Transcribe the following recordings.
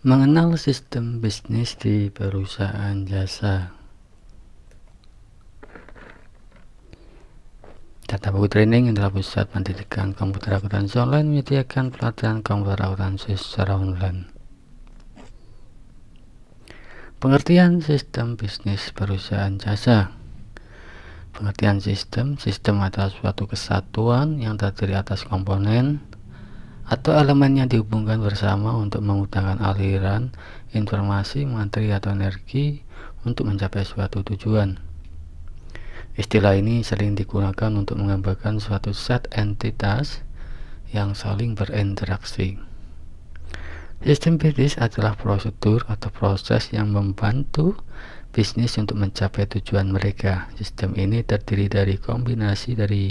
Mengenal sistem bisnis di perusahaan jasa. Data Buku Training adalah pusat pendidikan komputer akuntansi online menyediakan pelatihan komputer akuntansi secara online. Pengertian sistem bisnis perusahaan jasa. Pengertian sistem adalah suatu kesatuan yang terdiri atas komponen atau elemen yang dihubungkan bersama untuk memudahkan aliran informasi, materi, atau energi untuk mencapai suatu tujuan. Istilah ini sering digunakan untuk menggambarkan suatu set entitas yang saling berinteraksi. Sistem bisnis adalah prosedur atau proses yang membantu bisnis untuk mencapai tujuan mereka. Sistem ini terdiri dari kombinasi dari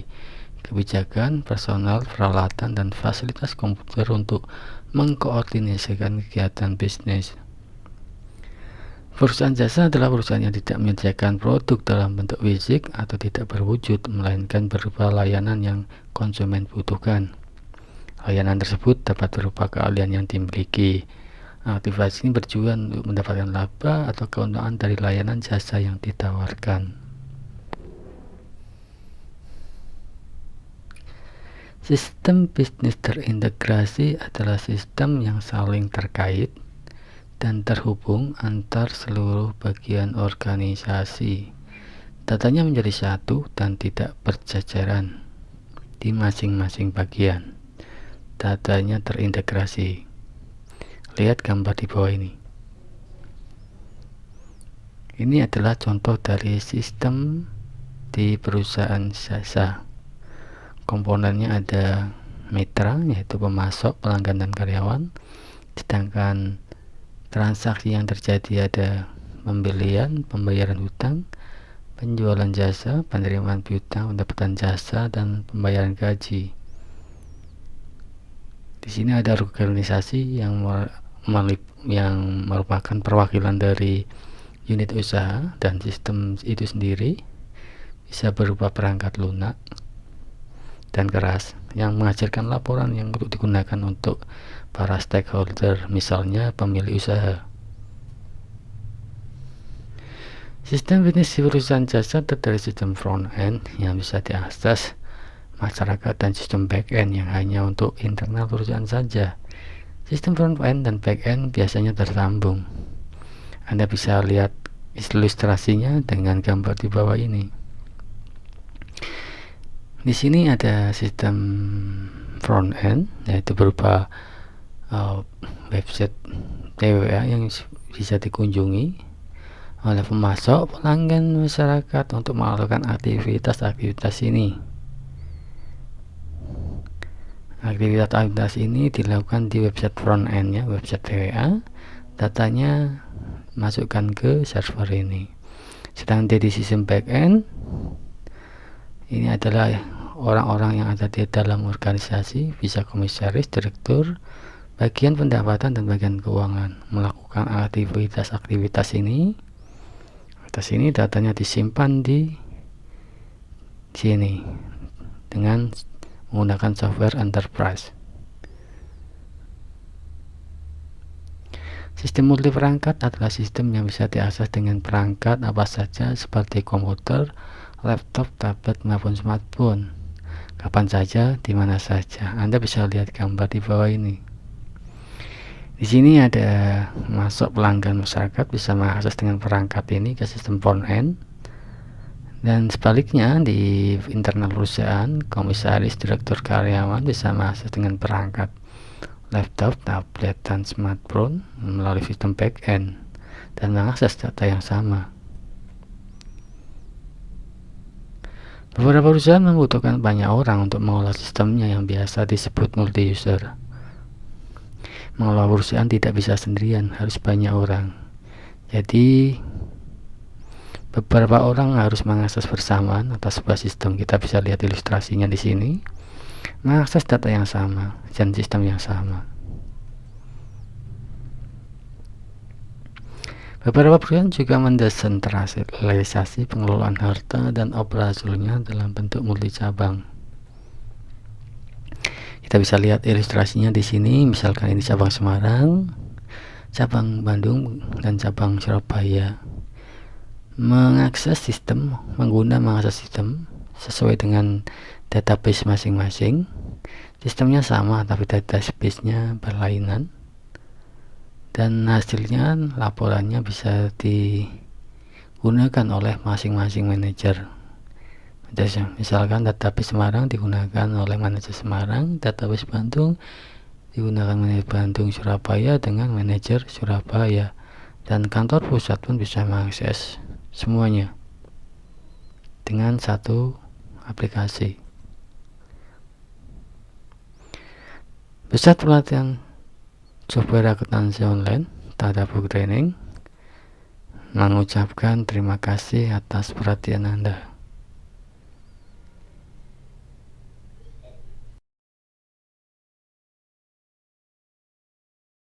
kebijakan, personal, peralatan, dan fasilitas komputer untuk mengkoordinasikan kegiatan bisnis. Perusahaan jasa adalah perusahaan yang tidak menyediakan produk dalam bentuk fisik atau tidak berwujud, melainkan berupa layanan yang konsumen butuhkan. Layanan tersebut dapat berupa keahlian yang dimiliki. Aktivitas ini bertujuan untuk mendapatkan laba atau keuntungan dari layanan jasa yang ditawarkan. Sistem bisnis terintegrasi adalah sistem yang saling terkait dan terhubung antar seluruh bagian organisasi. Datanya menjadi satu dan tidak berjajaran di masing-masing bagian. Datanya terintegrasi. Lihat gambar di bawah ini. Ini adalah contoh dari sistem di perusahaan jasa. Komponennya ada mitra, yaitu pemasok, pelanggan, dan karyawan. Sedangkan transaksi yang terjadi ada pembelian, pembayaran hutang, penjualan jasa, penerimaan piutang, pendapatan jasa, dan pembayaran gaji. Di sini ada organisasi yang merupakan perwakilan dari unit usaha, dan sistem itu sendiri bisa berupa perangkat lunak dan keras yang menghasilkan laporan yang untuk digunakan untuk para stakeholder, misalnya pemilik usaha. Sistem bisnis di perusahaan jasa terdiri sistem front end yang bisa diakses masyarakat dan sistem back end yang hanya untuk internal perusahaan saja. Sistem front end dan back end biasanya tersambung. Anda bisa lihat ilustrasinya dengan gambar di bawah ini. Di sini ada sistem front end, yaitu berupa website TWA yang bisa dikunjungi oleh pemasok, pelanggan, masyarakat untuk melakukan aktivitas ini. Aktivitas ini dilakukan di website front end-nya, website TWA. Datanya masukkan ke server ini. Sedangkan di sistem back end ini adalah orang-orang yang ada di dalam organisasi, bisa komisaris, direktur, bagian pendapatan, dan bagian keuangan melakukan aktivitas ini. Atas ini datanya disimpan di sini dengan menggunakan software enterprise. Sistem multiperangkat adalah sistem yang bisa diakses dengan perangkat apa saja seperti komputer, laptop, tablet, maupun smartphone, kapan saja, di mana saja. Anda bisa lihat gambar di bawah ini. Di sini ada masuk pelanggan, masyarakat bisa mengakses dengan perangkat ini ke sistem front end, dan sebaliknya di internal perusahaan, komisaris, direktur, karyawan bisa mengakses dengan perangkat laptop, tablet, dan smartphone melalui sistem back end dan mengakses data yang sama. Beberapa perusahaan membutuhkan banyak orang untuk mengolah sistemnya yang biasa disebut multi-user. Mengelola perusahaan tidak bisa sendirian, harus banyak orang. Jadi beberapa orang harus mengakses bersamaan atas sebuah sistem. Kita bisa lihat ilustrasinya di sini. Mengakses data yang sama dan sistem yang sama. Beberapa perusahaan juga mendesentralisasi pengelolaan harta dan operasionalnya dalam bentuk multi cabang. Kita bisa lihat ilustrasinya di sini. Misalkan ini cabang Semarang. cabang Bandung dan cabang Surabaya mengakses sistem sesuai dengan database masing-masing. Sistemnya sama tapi database-nya berlainan, dan hasilnya laporannya bisa digunakan oleh masing-masing manajer. Misalkan database Semarang digunakan oleh manajer Semarang, database Bandung digunakan manajer Bandung, Surabaya dengan manajer Surabaya, dan kantor pusat pun bisa mengakses semuanya dengan satu aplikasi. Pusat pelatihan software akuntansi online Tadabur Training mengucapkan terima kasih atas perhatian Anda.